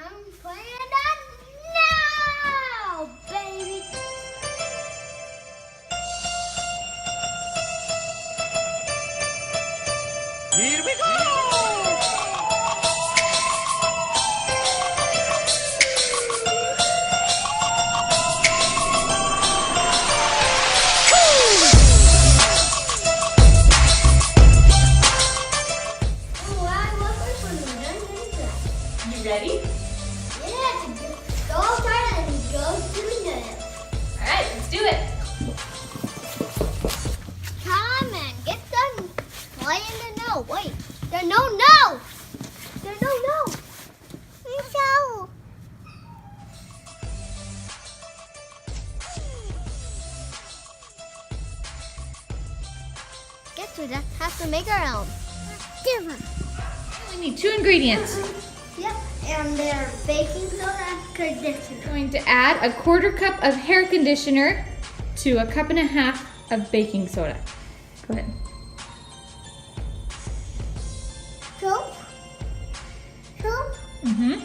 I'm playing that now, baby. Here we go! You ready? Yeah, go outside and go to the nail. All right, let's do it. Come and get them playing the no. Wait, there's no no. There's no no. There's no. Guess we just have to make our own. Different. We need 2 ingredients. Yep, and they're baking soda and conditioner. Going to add a 1/4 cup of hair conditioner to a 1.5 cups of baking soda. Go ahead. Soap. Soap. Mm-hmm.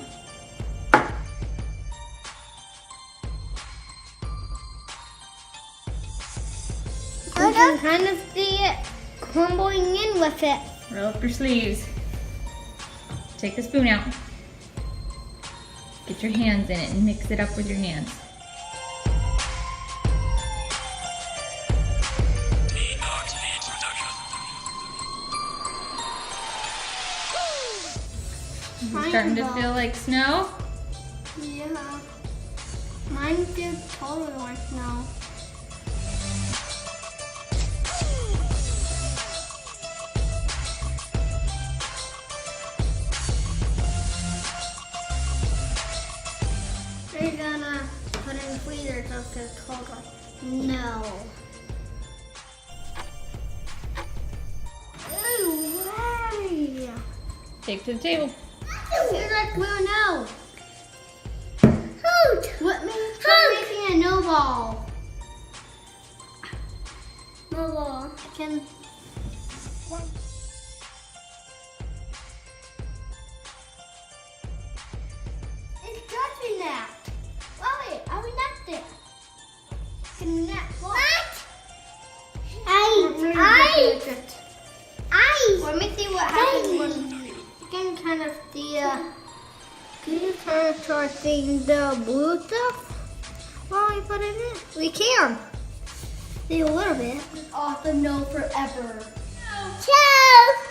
You can kind of see it crumbling in with it. Roll up your sleeves. Take the spoon out. Get your hands in it and mix it up with your hands. Is it starting to feel like snow? Yeah. Mine feels totally like snow. We're gonna put in the freezer so it gets colder. No. Ooh, hey. Take to the table. Feels like blue no. Hoot! What means try making a no ball? No ball. I can. It's touching that. Wait, are we not there? Can we not? What? I. Let me see what happens when you can kind of see. Can you turn towards the blue stuff while we put it in? We can. See a little bit. Off the no forever. Ciao.